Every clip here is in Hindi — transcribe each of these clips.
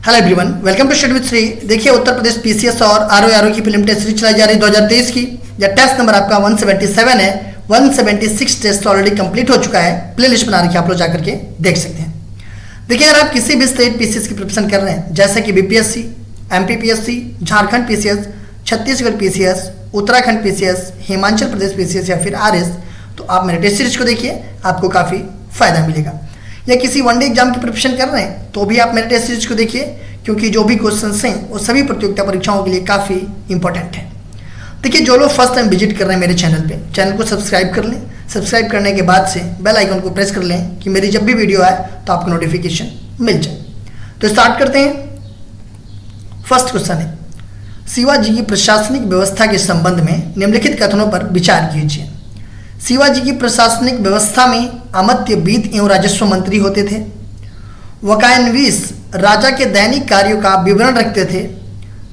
Hello everyone, welcome to study with Shri. देखिए, उत्तर प्रदेश पीसीएस और आरओ की फिल्म टेस्ट सीरीज चलाई जा रही है 2023 की। यह टेस्ट नंबर आपका 177 है। 176 टेस्ट ऑलरेडी कंप्लीट हो चुका है। प्ले लिस्ट बना रखी है, आप लोग जाकर के देख सकते हैं। देखिए, अगर आप किसी भी स्टेट पीसीएस की प्रिपरेशन कर रहे हैं, जैसे कि BPSC, MPPSC, Jharkhand PCS, Chhattisgarh PCS, Uttarakhand PCS, Himachal Pradesh PCS या फिर आरएस, तो आप मेरे टेस्ट सीरीज को देखिए, आपको काफ़ी फायदा मिलेगा। या किसी वनडे एग्जाम की प्रिपरेशन कर रहे हैं तो भी आप मेरे टेस्ट सीरीज को देखिए, क्योंकि जो भी क्वेश्चंस हैं वो सभी प्रतियोगिता परीक्षाओं के लिए काफ़ी इंपॉर्टेंट है। देखिए, जो लोग फर्स्ट टाइम विजिट कर रहे हैं मेरे चैनल पे, चैनल को सब्सक्राइब कर लें। सब्सक्राइब करने के बाद से बेल आइकन को प्रेस कर लें कि मेरी जब भी वीडियो आए तो आपको नोटिफिकेशन मिल जाए। तो स्टार्ट करते हैं। फर्स्ट क्वेश्चन है, शिवाजी की प्रशासनिक व्यवस्था के संबंध में निम्नलिखित कथनों पर विचार कीजिए। शिवाजी की प्रशासनिक व्यवस्था में अमात्य, वित्त एवं राजस्व मंत्री होते थे। वकायनवीस राजा के दैनिक कार्यों का विवरण रखते थे।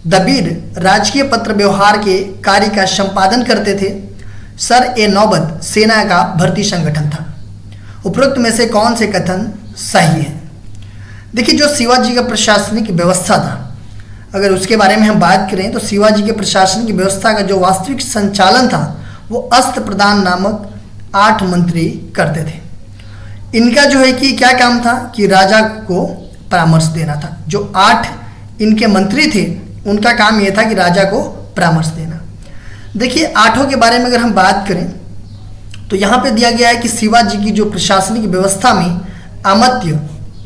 दबीर राजकीय पत्र व्यवहार के कार्य का संपादन करते थे। सर ए नौबत सेना का भर्ती संगठन था। उपरोक्त में से कौन से कथन सही है? देखिए, जो शिवाजी का प्रशासनिक व्यवस्था था, अगर उसके बारे में हम बात करें तो शिवाजी के प्रशासनिक व्यवस्था का जो वास्तविक संचालन था वो अस्त्र प्रदान नामक 8 मंत्री करते थे। इनका जो है कि क्या काम था कि राजा को परामर्श देना था। जो 8 इनके मंत्री थे उनका काम यह था कि राजा को परामर्श देना। देखिए, 8 के बारे में अगर हम बात करें तो यहाँ पे दिया गया है कि शिवाजी की जो प्रशासनिक व्यवस्था में अमात्य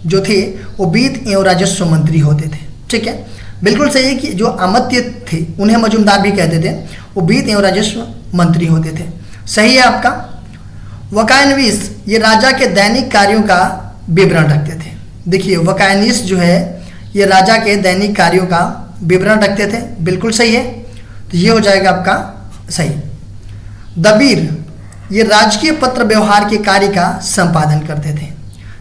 जो थे वो वित्त एवं राजस्व मंत्री होते थे। ठीक है, बिल्कुल सही है कि जो अमात्य थे उन्हें मजूमदार भी कहते थे, वो वित्त एवं राजस्व मंत्री होते थे। सही है आपका। वकायनवीस ये राजा के दैनिक कार्यों का विवरण रखते थे। देखिए, वकायनीस जो है ये राजा के दैनिक कार्यों का विवरण रखते थे। बिल्कुल सही है, तो ये हो जाएगा आपका सही। दबीर ये राजकीय पत्र व्यवहार के कार्य का संपादन करते थे।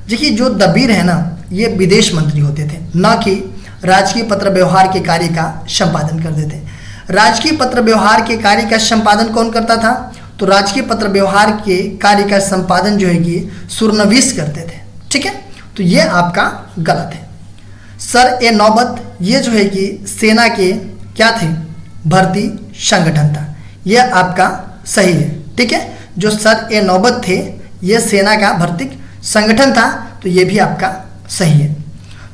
देखिए, जो दबीर है ना, ये विदेश मंत्री होते थे, न कि राजकीय पत्र व्यवहार के कार्य का संपादन करते थे। राजकीय पत्र व्यवहार के कार्य का संपादन कौन करता था? तो राजकीय पत्र व्यवहार के कार्य का संपादन जो है कि सुरनवीस करते थे। ठीक है, तो ये आपका गलत है। सर ए नौबत ये जो है कि सेना के क्या थे? भर्ती संगठन था। यह आपका सही है। ठीक है, जो सर ए नौबत थे ये सेना का भर्ती संगठन था, तो ये भी आपका सही है।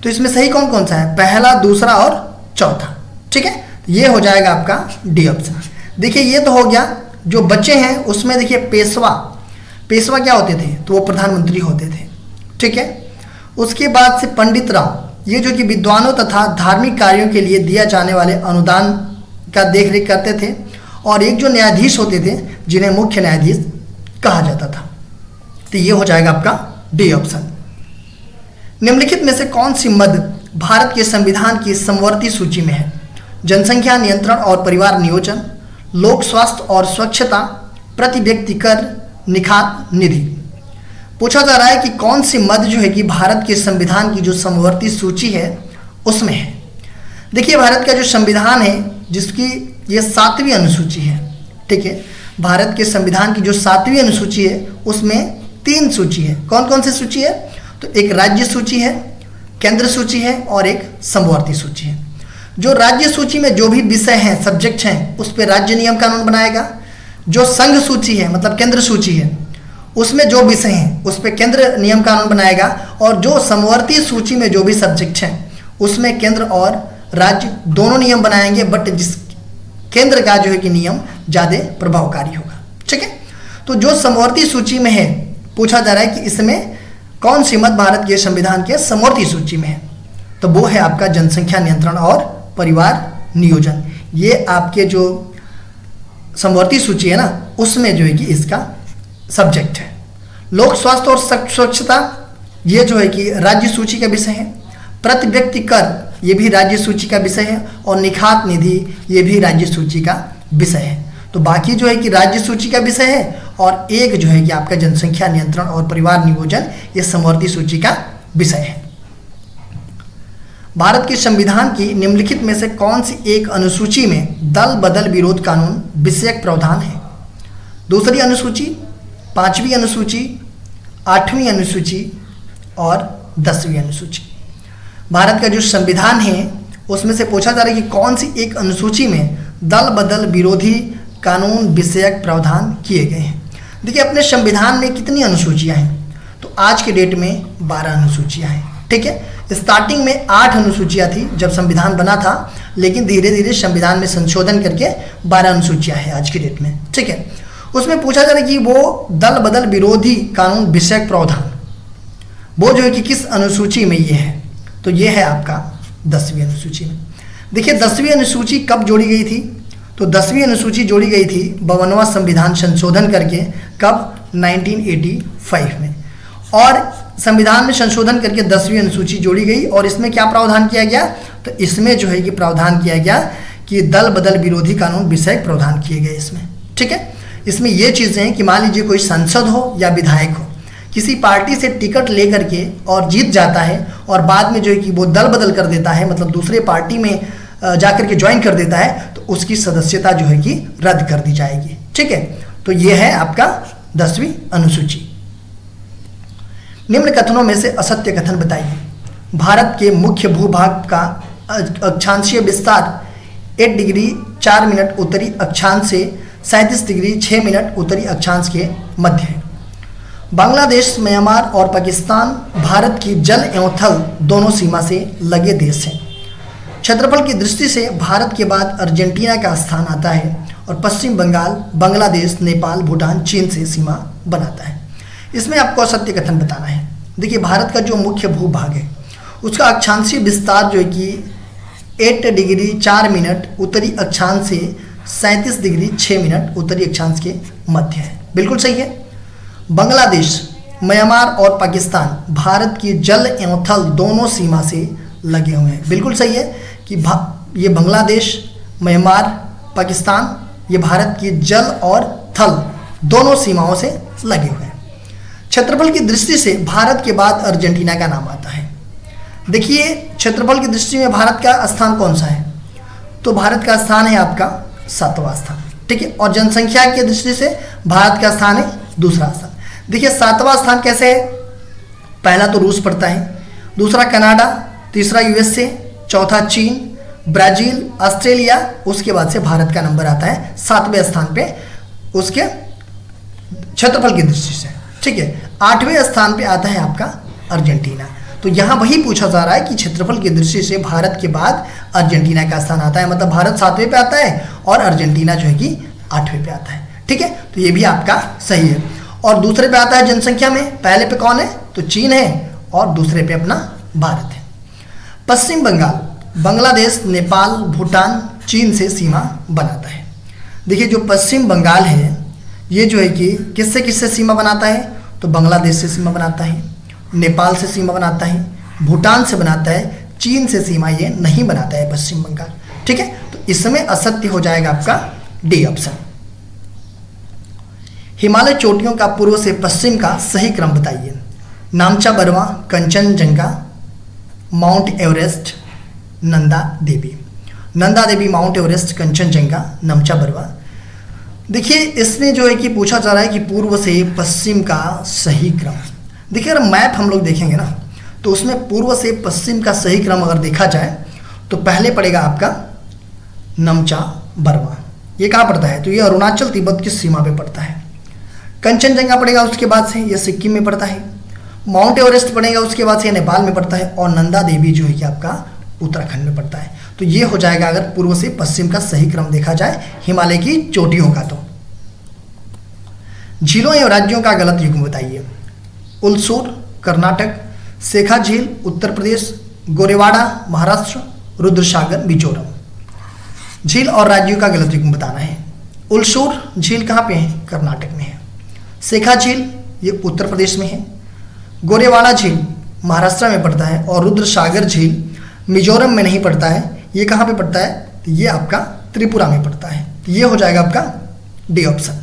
तो इसमें सही कौन कौन सा है? पहला, दूसरा और चौथा। ठीक है, ये हो जाएगा आपका डी ऑप्शन। देखिए, ये तो हो गया। जो बच्चे हैं उसमें देखिए, पेशवा क्या होते थे? तो वो प्रधानमंत्री होते थे। ठीक है, उसके बाद से पंडित राव ये जो कि विद्वानों तथा धार्मिक कार्यों के लिए दिया जाने वाले अनुदान का देखरेख करते थे। और एक जो न्यायाधीश होते थे जिन्हें मुख्य न्यायाधीश कहा जाता था। तो ये हो जाएगा आपका डी ऑप्शन। निम्नलिखित में से कौन सी मद भारत के संविधान की समवर्ती सूची में है? जनसंख्या नियंत्रण और परिवार नियोजन, लोक स्वास्थ्य और स्वच्छता, प्रति व्यक्ति कर, निखात निधि। पूछा जा रहा है कि कौन सी मद जो है कि भारत के संविधान की जो समवर्ती सूची है उसमें है। देखिए, भारत का जो संविधान है जिसकी ये 7वीं अनुसूची है। ठीक है, भारत के संविधान की जो 7वीं अनुसूची है उसमें 3 सूची है। कौन कौन सी सूची है? तो एक राज्य सूची है, केंद्र सूची है और एक समवर्ती सूची है। जो राज्य सूची में जो भी विषय हैं, सब्जेक्ट हैं, उस पर राज्य नियम कानून बनाएगा। जो संघ सूची है मतलब केंद्र सूची है, उसमें जो विषय हैं उस पर केंद्र नियम कानून बनाएगा। और जो समवर्ती सूची में जो भी सब्जेक्ट हैं उसमें केंद्र और राज्य दोनों नियम बनाएंगे, बट जिस केंद्र का जो है कि नियम ज़्यादा प्रभावकारी होगा। ठीक है, तो जो समवर्ती सूची में है, पूछा जा रहा है कि इसमें कौन सी मद भारत के संविधान के समवर्ती सूची में है? तो वो है आपका जनसंख्या नियंत्रण और परिवार नियोजन। ये आपके जो समवर्ती सूची है ना, उसमें जो है कि इसका सब्जेक्ट है। लोक स्वास्थ्य और स्वच्छता ये जो है कि राज्य सूची का विषय है। प्रति व्यक्ति कर ये भी राज्य सूची का विषय है। और निखात निधि ये भी राज्य सूची का विषय है। तो बाकी जो है कि राज्य सूची का विषय है, और एक जो है कि आपका जनसंख्या नियंत्रण और परिवार नियोजन ये समवर्ती सूची का विषय है। भारत के संविधान की निम्नलिखित में से कौन सी एक अनुसूची में दल बदल विरोध कानून विषयक प्रावधान है? दूसरी अनुसूची, 5वीं अनुसूची, 8वीं अनुसूची और 10वीं अनुसूची। भारत का जो संविधान है उसमें से पूछा जा रहा है कि कौन सी एक अनुसूची में दल बदल विरोधी कानून विषयक प्रावधान किए गए हैं। देखिए अपने संविधान में कितनी अनुसूचियां हैं, तो आज के डेट में 12 अनुसूचियां हैं। ठीक है, स्टार्टिंग में 8 अनुसूचियां थी जब संविधान बना था, लेकिन धीरे धीरे संविधान में संशोधन करके 12 अनुसूचियां हैं आज की डेट में। ठीक है, उसमें पूछा जा रहा है कि वो दल बदल विरोधी कानून विषयक प्रावधान वो जो है कि किस अनुसूची में ये है, तो ये है आपका 10वीं अनुसूची में। देखिए 10वीं अनुसूची कब जोड़ी गई थी, तो 10वीं अनुसूची जोड़ी गई थी 52वां संविधान संशोधन करके, कब 1985 में। और संविधान में संशोधन करके 10वीं अनुसूची जोड़ी गई और इसमें क्या प्रावधान किया गया, तो इसमें जो है कि प्रावधान किया गया कि दल बदल विरोधी कानून विषयक प्रावधान किए गए इसमें। ठीक है, इसमें ये चीज़ें हैं कि मान लीजिए कोई सांसद हो या विधायक हो, किसी पार्टी से टिकट लेकर के और जीत जाता है और बाद में जो है कि वो दल बदल कर देता है, मतलब दूसरे पार्टी में जाकर के ज्वाइन कर देता है, तो उसकी सदस्यता जो है कि रद्द कर दी जाएगी। ठीक है, तो ये है आपका 10वीं अनुसूची। निम्न कथनों में से असत्य कथन बताइए। भारत के मुख्य भूभाग का अक्षांशीय विस्तार 8 डिग्री 4 मिनट उत्तरी अक्षांश से 37 डिग्री 6 मिनट उत्तरी अक्षांश के मध्य है। बांग्लादेश, म्यांमार और पाकिस्तान भारत की जल एवं थल दोनों सीमा से लगे देश हैं। क्षेत्रफल की दृष्टि से भारत के बाद अर्जेंटीना का स्थान आता है और पश्चिम बंगाल, बांग्लादेश, नेपाल, भूटान, चीन से सीमा बनाता है। इसमें आपको असत्य कथन बताना है। देखिए भारत का जो मुख्य भूभाग है उसका अक्षांशीय विस्तार जो है कि 8 डिग्री 4 मिनट उत्तरी अक्षांश से 37 डिग्री 6 मिनट उत्तरी अक्षांश के मध्य है। बिल्कुल सही है। बांग्लादेश, म्यांमार और पाकिस्तान भारत की जल एवं थल दोनों सीमा से लगे हुए हैं। बिल्कुल सही है कि ये बांग्लादेश, म्यांमार, पाकिस्तान ये भारत की जल और थल दोनों सीमाओं से लगे हुए हैं। क्षेत्रफल की दृष्टि से भारत के बाद अर्जेंटीना का नाम आता है। देखिए क्षेत्रफल की दृष्टि में भारत का स्थान कौन सा है, तो भारत का स्थान है आपका 7वां स्थान। ठीक है, और जनसंख्या की दृष्टि से भारत का स्थान है दूसरा स्थान। देखिए 7वां स्थान कैसे है, पहला तो रूस पड़ता है, दूसरा कनाडा, तीसरा यूएसए, चौथा चीन, ब्राजील, ऑस्ट्रेलिया, उसके बाद से भारत का नंबर आता है 7वें स्थान पे उसके क्षेत्रफल की दृष्टि से। ठीक है, 8वें स्थान पे आता है आपका अर्जेंटीना। तो यहाँ वही पूछा जा रहा है कि क्षेत्रफल की दृष्टि से भारत के बाद अर्जेंटीना का स्थान आता है, मतलब भारत 7वें पे आता है और अर्जेंटीना जो है कि 8वें पे आता है। ठीक है, तो ये भी आपका सही है। और दूसरे पे आता है जनसंख्या में, पहले पे कौन है, तो चीन है और दूसरे पे अपना भारत है। पश्चिम बंगाल बांग्लादेश, नेपाल, भूटान, चीन से सीमा बनाता है। देखिए जो पश्चिम बंगाल है ये जो है कि किससे किससे सीमा बनाता है, तो बांग्लादेश से सीमा बनाता है, नेपाल से सीमा बनाता है, भूटान से बनाता है, चीन से सीमा ये नहीं बनाता है पश्चिम बंगाल। ठीक है, तो इसमें असत्य हो जाएगा आपका डी ऑप्शन। हिमालय चोटियों का पूर्व से पश्चिम का सही क्रम बताइए। नामचा Barwa, Kanchenjunga, mount Everest, Nanda Devi. Nanda Devi, mount Everest, Kanchenjunga, नामचा Barwa. देखिए इसमें जो है कि पूछा जा रहा है कि पूर्व से पश्चिम का सही क्रम। देखिए अगर मैप हम लोग देखेंगे ना तो उसमें पूर्व से पश्चिम का सही क्रम अगर देखा जाए तो पहले पड़ेगा आपका नमचा बरवा। ये कहाँ पड़ता है, तो ये अरुणाचल तिब्बत की सीमा पे पड़ता है। कंचनजंगा पड़ेगा उसके बाद से ये सिक्किम में पड़ता है। माउंट एवरेस्ट पड़ेगा उसके बाद से ये नेपाल में पड़ता है और नंदा देवी जो है कि आपका उत्तराखंड में पड़ता है। तो ये हो जाएगा अगर पूर्व से पश्चिम का सही क्रम देखा जाए हिमालय की चोटियों का। तो झीलों एवं राज्यों का गलत युग्म बताइए। उलसूर कर्नाटक, शेखा झील उत्तर प्रदेश, गोरेवाड़ा महाराष्ट्र, रुद्रसागर मिजोरम। झील और राज्यों का गलत युग्म बताना है। उलसूर झील कहाँ पे है, कर्नाटक में है। शेखा झील ये उत्तर प्रदेश में है। गोरेवाड़ा झील महाराष्ट्र में पड़ता है और रुद्रसागर झील मिजोरम में नहीं पड़ता है। ये कहाँ पे पड़ता है, तो ये आपका त्रिपुरा में पड़ता है। तो ये हो जाएगा आपका डी ऑप्शन।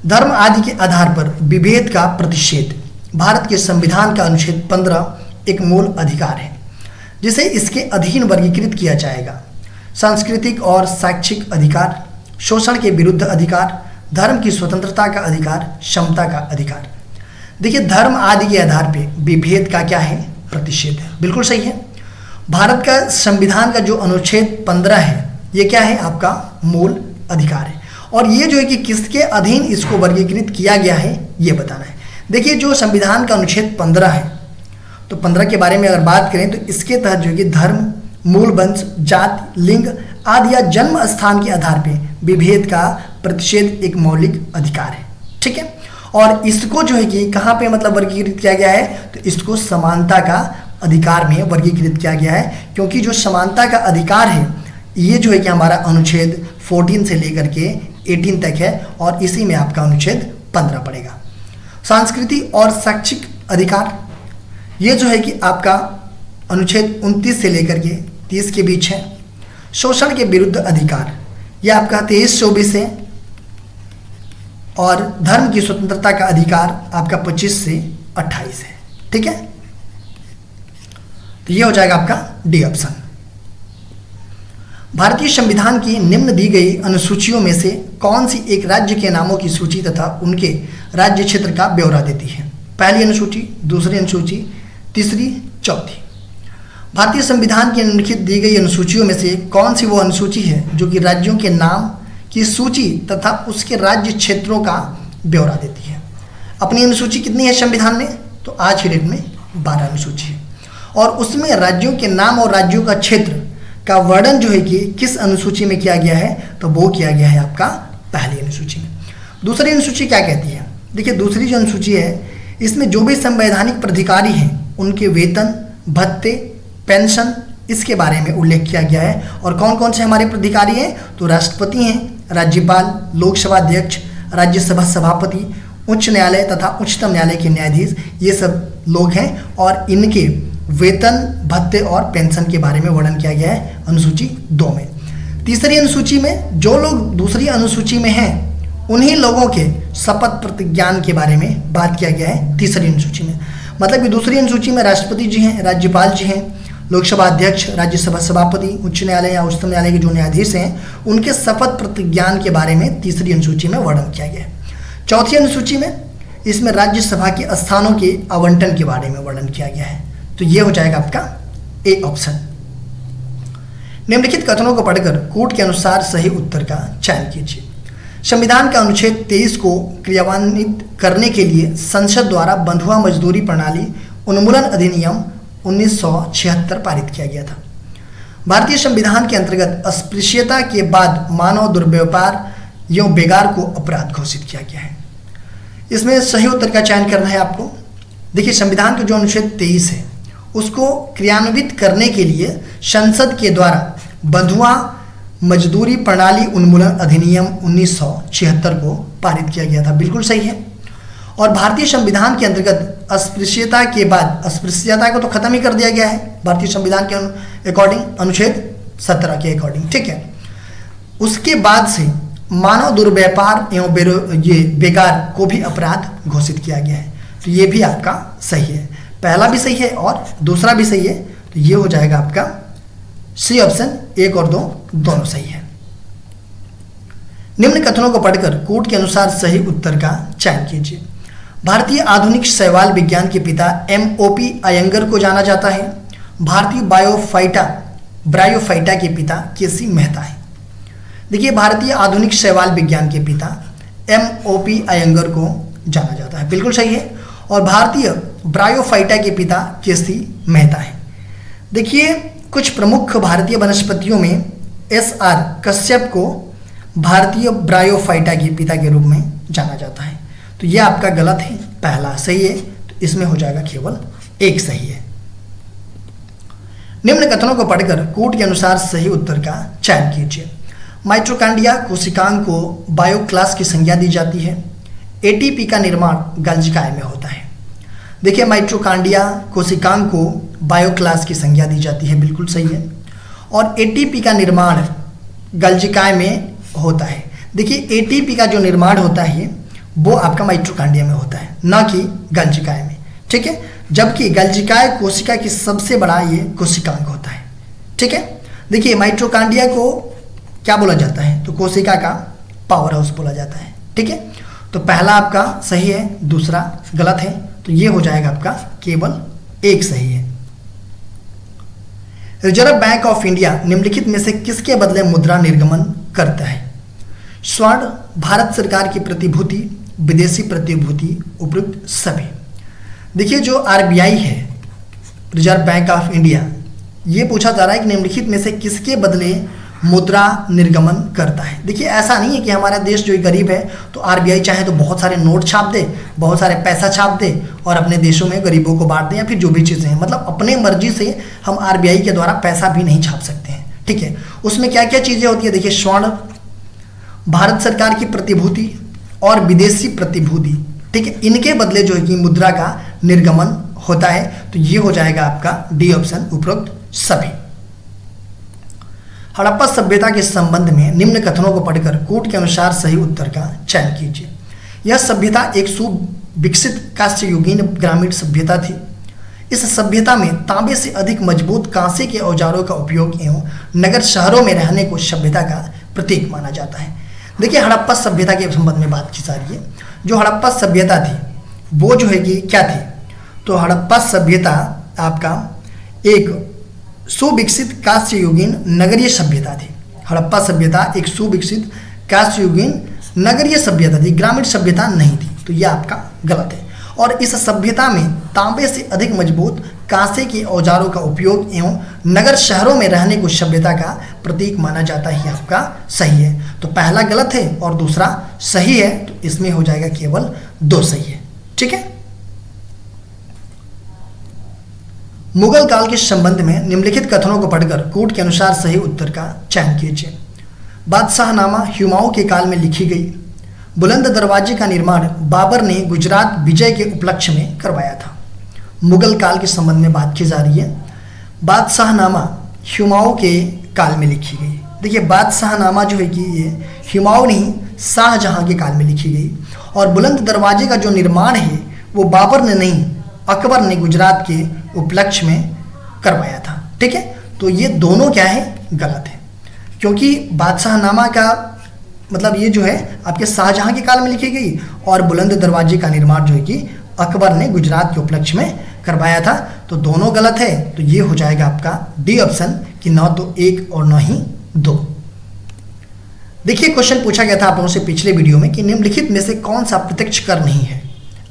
धर्म आदि के आधार पर विभेद का प्रतिषेध भारत के संविधान का अनुच्छेद 15 एक मूल अधिकार है जिसे इसके अधीन वर्गीकृत किया जाएगा। सांस्कृतिक और शैक्षिक अधिकार, शोषण के विरुद्ध अधिकार, धर्म की स्वतंत्रता का अधिकार, समता का अधिकार। देखिए धर्म आदि के आधार पे विभेद का क्या है, प्रतिषेध है। बिल्कुल सही है। भारत का संविधान का जो अनुच्छेद 15 है ये क्या है आपका मूल अधिकार है, और ये जो है कि किसके अधीन इसको वर्गीकृत किया गया है ये बताना है। देखिए जो संविधान का अनुच्छेद 15 है तो 15 के बारे में अगर बात करें तो इसके तहत जो है कि धर्म, मूल वंश, जाति, लिंग आदि या जन्म स्थान के आधार पर विभेद का प्रतिषेध एक मौलिक अधिकार है। ठीक है, और इसको जो है कि कहाँ पे मतलब वर्गीकृत किया गया है तो इसको समानता का अधिकार में वर्गीकृत किया गया है, क्योंकि जो समानता का अधिकार है ये जो है कि हमारा अनुच्छेद 14 से लेकर के 18 तक है, और इसी में आपका अनुच्छेद 15 पड़ेगा। सांस्कृतिक और शैक्षिक अधिकार ये जो है कि आपका अनुच्छेद 29 से लेकर के 30 के बीच है। शोषण के विरुद्ध अधिकार ये आपका 23-24 है, और धर्म की स्वतंत्रता का अधिकार आपका 25 से 28 है। ठीक है, तो ये हो जाएगा आपका डी ऑप्शन। भारतीय संविधान की निम्न दी गई अनुसूचियों में से कौन सी एक राज्य के नामों की सूची तथा उनके राज्य क्षेत्र का ब्यौरा देती है? पहली अनुसूची, दूसरी अनुसूची, तीसरी, चौथी। भारतीय संविधान की निम्नलिखित दी गई अनुसूचियों में से कौन सी वो अनुसूची है जो कि राज्यों के नाम की सूची तथा उसके राज्य क्षेत्रों का ब्यौरा देती है? अपनी अनुसूची कितनी है संविधान में? तो आज की डेट में 12 अनुसूची है, और उसमें राज्यों के नाम और राज्यों का क्षेत्र का वर्णन जो है कि किस अनुसूची में किया गया है तो वो किया गया है आपका पहली अनुसूची में। दूसरी अनुसूची क्या कहती है? देखिए दूसरी जो अनुसूची है इसमें जो भी संवैधानिक प्राधिकारी हैं उनके वेतन, भत्ते, पेंशन इसके बारे में उल्लेख किया गया है। और कौन कौन से हमारे प्राधिकारी हैं? तो राष्ट्रपति हैं, राज्यपाल, लोकसभा अध्यक्ष, राज्यसभा सभापति, उच्च न्यायालय तथा उच्चतम न्यायालय के न्यायाधीश, ये सब लोग हैं, और इनके वेतन, भत्ते और पेंशन के बारे में वर्णन किया गया है अनुसूची 2 में। तीसरी अनुसूची में जो लोग दूसरी अनुसूची में हैं उन्हीं लोगों के शपथ प्रतिज्ञान के बारे में बात किया गया है तीसरी अनुसूची में। मतलब कि दूसरी अनुसूची में राष्ट्रपति जी हैं, राज्यपाल जी हैं, लोकसभा अध्यक्ष, राज्यसभा सभापति, उच्च न्यायालय या उच्चतम न्यायालय के जो न्यायाधीश हैं उनके शपथ प्रतिज्ञान के बारे में तीसरी अनुसूची में वर्णन किया गया है। चौथी अनुसूची में इसमें राज्यसभा के स्थानों के आवंटन के बारे में वर्णन किया गया है। तो ये हो जाएगा आपका ए ऑप्शन। निम्नलिखित कथनों को पढ़कर कोर्ट के अनुसार सही उत्तर का चयन कीजिए। संविधान का अनुच्छेद 23 को क्रियान्वित करने के लिए संसद द्वारा बंधुआ मजदूरी प्रणाली उन्मूलन अधिनियम 1976 पारित किया गया था। भारतीय संविधान के अंतर्गत अस्पृश्यता के बाद मानव दुर्व्यवहार एवं बेगार को अपराध घोषित किया गया है। इसमें सही उत्तर का चयन करना है आपको। देखिए संविधान का जो अनुच्छेद 23 है उसको क्रियान्वित करने के लिए संसद के द्वारा बंधुआ मजदूरी प्रणाली उन्मूलन अधिनियम 1976 को पारित किया गया था। बिल्कुल सही है। और भारतीय संविधान के अंतर्गत अस्पृश्यता के बाद अस्पृश्यता को तो खत्म ही कर दिया गया है भारतीय संविधान के अकॉर्डिंग, अनुच्छेद 17 के अकॉर्डिंग। ठीक है, उसके बाद से मानव दुर्व्यापार एवं ये बेगार को भी अपराध घोषित किया गया है। तो ये भी आपका सही है, पहला भी सही है और दूसरा भी सही है। तो ये हो जाएगा आपका सी ऑप्शन, 1 और 2 दोनों सही है। निम्न कथनों को पढ़कर कोर्ट के अनुसार सही उत्तर का चयन कीजिए। भारतीय आधुनिक शैवाल विज्ञान के पिता MOP अयंगर को जाना जाता है। भारतीय ब्रायोफाइटा के पिता KC मेहता है। देखिए भारतीय आधुनिक शैवाल विज्ञान के पिता MOP अयंगर को जाना जाता है। बिल्कुल सही है। और भारतीय ब्रायोफाइटा के पिता KC मेहता है। देखिए कुछ प्रमुख भारतीय वनस्पतियों में SR कश्यप को भारतीय ब्रायोफाइटा के पिता के रूप में जाना जाता है। तो यह आपका गलत है, पहला सही है। तो इसमें हो जाएगा केवल 1 सही है। निम्न कथनों को पढ़कर कोर्ट के अनुसार सही उत्तर का चयन कीजिए। माइटोकॉन्ड्रिया कोशिकांग को बायोक्लास की संज्ञा दी जाती है। ATP का निर्माण गल्जिकाएं में होता है। देखिए माइटोकॉन्ड्रिया कोशिकांग को बायोक्लास की संज्ञा दी जाती है। बिल्कुल सही है। और ATP का निर्माण गल्जिकाएं में होता है। देखिए ATP का जो निर्माण होता है वो आपका माइटोकॉन्ड्रिया में होता है, ना कि गल्जिकाएं में। ठीक है, जबकि गल्जिकाएं कोशिका की सबसे बड़ा ये कोशिकांग होता है। ठीक है, देखिए माइटोकॉन्ड्रिया को क्या बोला जाता है? तो कोशिका का पावर हाउस बोला जाता है। ठीक है, तो पहला आपका सही है, दूसरा गलत है। तो ये हो जाएगा आपका केवल 1 सही है। रिजर्व बैंक ऑफ इंडिया निम्नलिखित में से किसके बदले मुद्रा निर्गमन करता है? स्वर्ण, भारत सरकार की प्रतिभूति, विदेशी प्रतिभूति, उपयुक्त सभी। देखिए जो आरबीआई है, रिजर्व बैंक ऑफ इंडिया, ये पूछा जा रहा है कि निम्नलिखित में से किसके बदले मुद्रा निर्गमन करता है। देखिए ऐसा नहीं है कि हमारा देश जो गरीब है तो आरबीआई चाहे तो बहुत सारे नोट छाप दे, बहुत सारे पैसा छाप दे और अपने देशों में गरीबों को बांट दे, या फिर जो भी चीज़ें हैं, मतलब अपने मर्जी से हम आरबीआई के द्वारा पैसा भी नहीं छाप सकते हैं। ठीक है, उसमें क्या क्या चीज़ें होती है? देखिए स्वर्ण, भारत सरकार की प्रतिभूति और विदेशी प्रतिभूति, ठीक है, इनके बदले जो है कि मुद्रा का निर्गमन होता है। तो ये हो जाएगा आपका डी ऑप्शन, उपरोक्त सभी। हड़प्पा सभ्यता के संबंध में निम्न कथनों को पढ़कर कूट के अनुसार सही उत्तर का चयन कीजिए। यह सभ्यता एक सुविकसित कांस्ययुगीन ग्रामीण सभ्यता थी। इस सभ्यता में तांबे से अधिक मजबूत कांसे के औजारों का उपयोग एवं नगर शहरों में रहने को सभ्यता का प्रतीक माना जाता है। देखिए हड़प्पा सभ्यता के संबंध में बात की जा रही है। जो हड़प्पा सभ्यता थी वो जो है कि क्या थी? तो हड़प्पा सभ्यता आपका एक सुविकसित कांस्ययुगीन नगरीय सभ्यता थी। हड़प्पा सभ्यता एक सुविकसित कांस्ययुगीन नगरीय सभ्यता थी, ग्रामीण सभ्यता नहीं थी। तो यह आपका गलत है। और इस सभ्यता में तांबे से अधिक मजबूत कांसे के औजारों का उपयोग एवं नगर शहरों में रहने को सभ्यता का प्रतीक माना जाता है। आपका सही है। तो पहला गलत है और दूसरा सही है, तो इसमें हो जाएगा केवल 2 सही है। ठीक है। मुगल काल के संबंध में निम्नलिखित कथनों को पढ़कर कूट के अनुसार सही उत्तर का चयन कीजिए। बादशाहनामा हुमायूं के काल में लिखी गई। बुलंद दरवाजे का निर्माण बाबर ने गुजरात विजय के उपलक्ष्य में करवाया था। मुगल काल के संबंध में बात की जा रही है। बादशाहनामा हुमायूं के काल में लिखी गई। देखिए बादशाहनामा जो है कि ये हुमायूं नहीं, शाहजहां के काल में लिखी गई। और बुलंद दरवाजे का जो निर्माण है वो बाबर ने नहीं, अकबर ने गुजरात के उपलक्ष्य में करवाया था। ठीक है, तो ये दोनों क्या है? गलत है। क्योंकि बादशाहनामा का मतलब ये जो है आपके शाहजहां के काल में लिखी गई और बुलंद दरवाजे का निर्माण जो है कि अकबर ने गुजरात के उपलक्ष्य में करवाया था। तो दोनों गलत है। तो ये हो जाएगा आपका डी ऑप्शन कि न तो 1 और न ही 2। देखिए क्वेश्चन पूछा गया था आप लोगों से पिछले वीडियो में कि निम्नलिखित में से कौन सा प्रत्यक्ष कर नहीं है?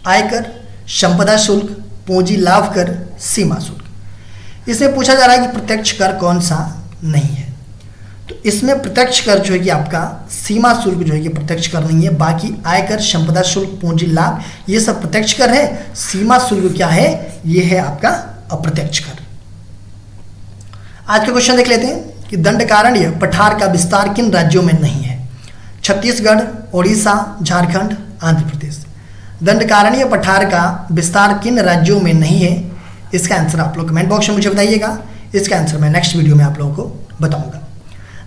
आयकर, संपदा शुल्क, पूंजी लाभ कर, सीमा शुल्क। इसमें पूछा जा रहा है कि प्रत्यक्ष कर कौन सा नहीं है। तो इसमें प्रत्यक्ष कर जो है कि आपका सीमा शुल्क जो है कि प्रत्यक्ष कर नहीं है। बाकी आयकर, संपदा शुल्क, पूंजी लाभ ये सब प्रत्यक्ष कर है। सीमा शुल्क क्या है? ये है आपका अप्रत्यक्ष कर। आज का क्वेश्चन देख लेते हैं कि दंडकारण्य पठार का विस्तार किन राज्यों में नहीं है? छत्तीसगढ़, ओडिशा, झारखंड, आंध्र प्रदेश। दंडकारण्य पठार का विस्तार किन राज्यों में नहीं है? इसका आंसर आप लोग कमेंट बॉक्स में मुझे बताइएगा। इसका आंसर मैं नेक्स्ट वीडियो में आप लोगों को बताऊंगा।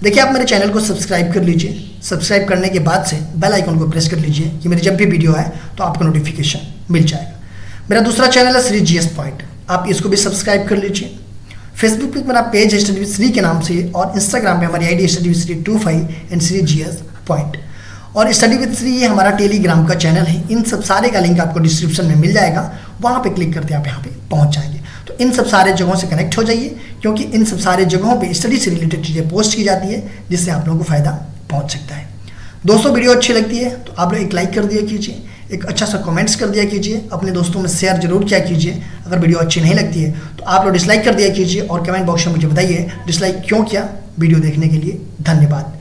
देखिए आप मेरे चैनल को सब्सक्राइब कर लीजिए। सब्सक्राइब करने के बाद से बेल आइकन को प्रेस कर लीजिए कि मेरी जब भी वीडियो आए तो आपको नोटिफिकेशन मिल जाएगा। मेरा दूसरा चैनल है श्री जीएस पॉइंट, आप इसको भी सब्सक्राइब कर लीजिए। फेसबुक पे मेरा पेज है स्टडी विद श्री के नाम से और इंस्टाग्राम पे हमारी ID study with Shri 25 and Shri GS point. और स्टडी विद श्री ये हमारा टेलीग्राम का चैनल है। इन सब सारे का लिंक आपको डिस्क्रिप्शन में मिल जाएगा, वहाँ पे क्लिक करते आप यहाँ पे पहुँच जाएंगे। तो इन सब सारे जगहों से कनेक्ट हो जाइए क्योंकि इन सब सारे जगहों पे स्टडी से रिलेटेड चीज़ें पोस्ट की जाती है जिससे आप लोगों को फ़ायदा पहुँच सकता है। दोस्तों वीडियो अच्छी लगती है तो आप लोग एक लाइक कर दिया कीजिए, एक अच्छा सा कमेंट्स कर दिया कीजिए, अपने दोस्तों में शेयर जरूर किया कीजिए। अगर वीडियो अच्छी नहीं लगती है तो आप लोग डिसलाइक कर दिया कीजिए और कमेंट बॉक्स में मुझे बताइए डिसलाइक क्यों किया। वीडियो देखने के लिए धन्यवाद।